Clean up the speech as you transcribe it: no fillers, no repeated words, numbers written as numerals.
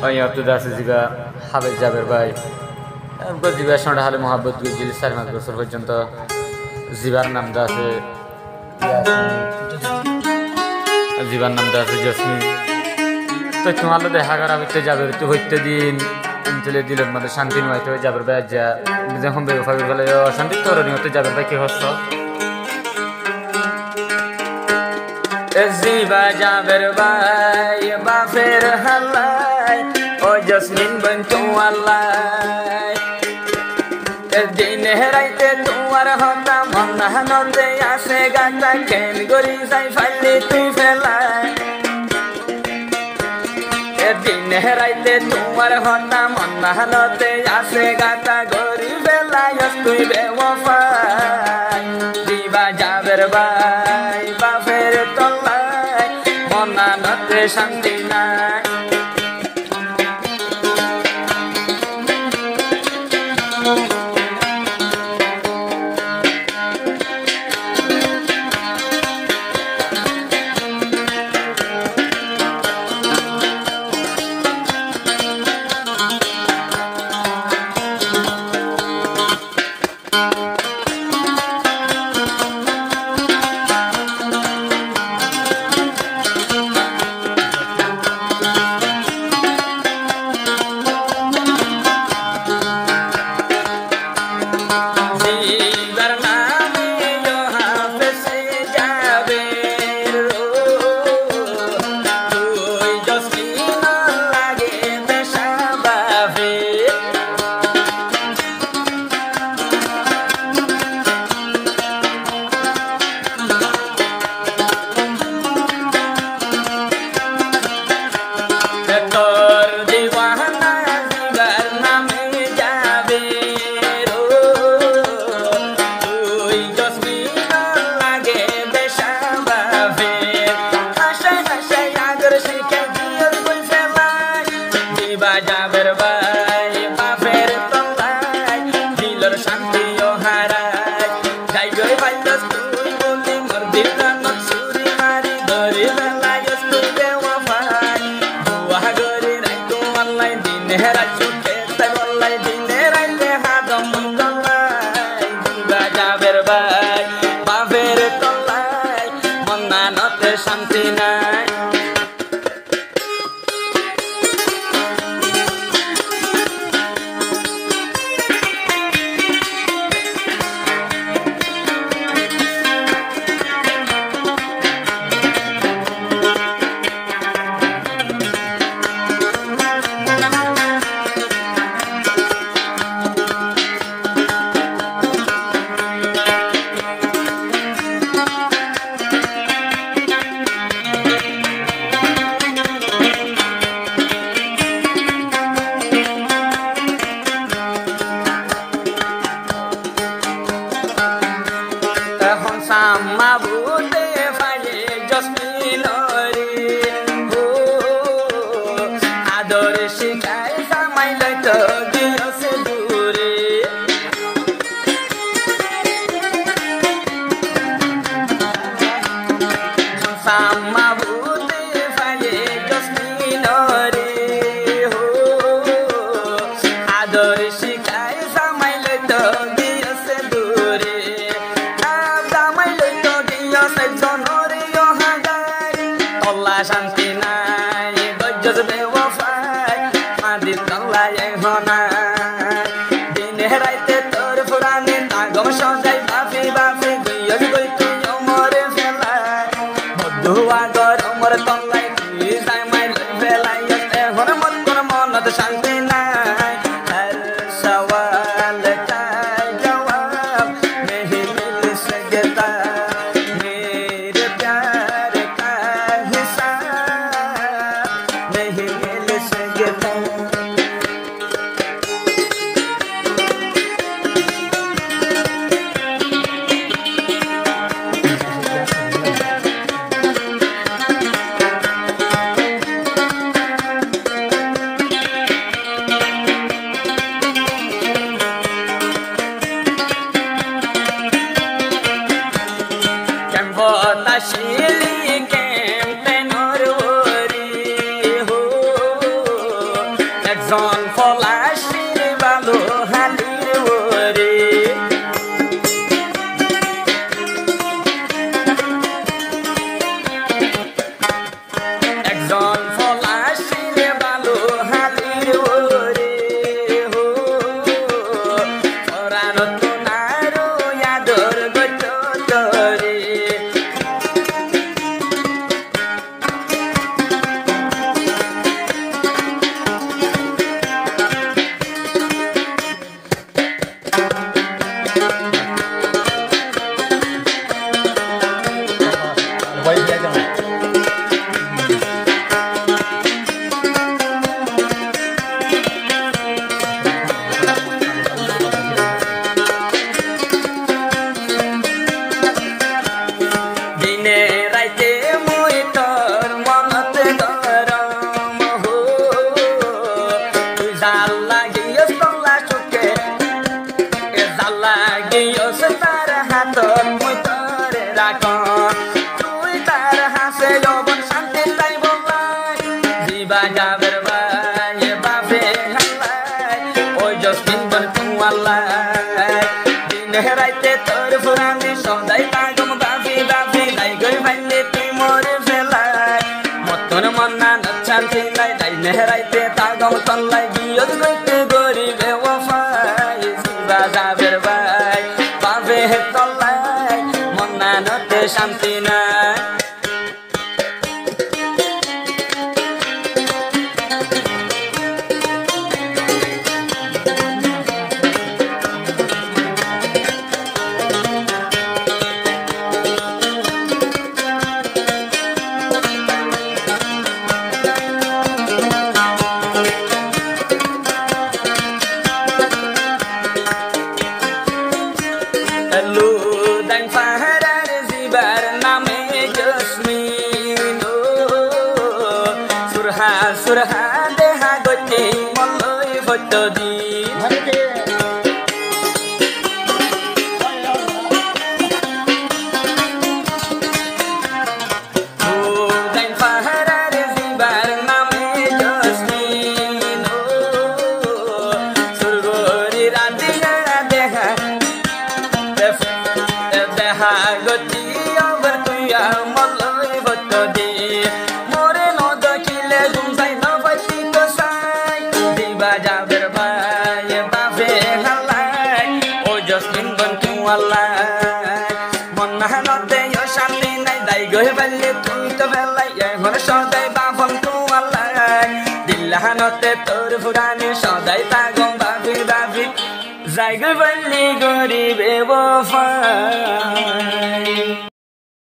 Ay abdu dasi jiba habe jaber bhai abdu jiba shonda hale mohabbat gu jil sar mat bosor porjonto jibar naam da ase jibar naam da ase jasmin তো তোমার দেখা করা হইতে যাবে তো হইতে দিন চলে দিল মানে শান্তি নয় তো যাবে ভাই যা যখন বেফা গেলে অশান্তি তোর নিয়তে যাবে ভাই কি হচ্ছ জিবা যাবের ভাই বাফের হালাই ও জসমিন বন্ধু আল্লাহ দিনে রাইতে তোমার হতা মন আনন্দে আসে গাতা কেন গরি যাই ফাইলে তুই ফেলাই দিনে রাইতে তোমার হতা মন আনন্দে আসে গাতা গরি বেলায় তুই বেওয়াফাই দিবা যাবের ভাই বাফের তলায় মন আনন্দে শান্তি নাই শান্তি নাই শান্তি নাই গজ্জত বেওয়াফাই মাদি তলায় হনা দিনে রাইতে তোর ফুরানে তাগম সজাই বাফি বাফি গইয়স গই তুই মরে ফেলাই বদুয়া গরমর তলায় তুই যাই মাই ফেলাই এখন মন কোন মনত শান্তি নাই হর সওয়াল কা জবাব नहीं मिल सकता मेरे प्यार का हिसाब नहीं मिल सकता একজন ফলাশির ভালো হালির ওরে একজন ফলাশির ভালো হালির ওরে হো পরানত নারো আদর গত তরে রাইতে তোর ফুরানি সদাই পাগম বাবি বাবি লাই গই ভাইলে তুই মোরে ফেলাই মতন মন্না নচ্ছান্তি নাই ডাইনে রাইতে তাগম তল্লাই গিয়ত গইতে গরিবে ওফাই জিবা যাবের ভাই বাবে হে তল্লাই মন্না নতে শান্তি নাই surha deha gote molloi photo di dain paharar zibar name josmin surgori radiya deha deha goti over tuya molloi photo di দিল্লাহানতে তোর ফুরানি সদাই তাগম বাবি বাবি জায়গা বললি গরিবে বফা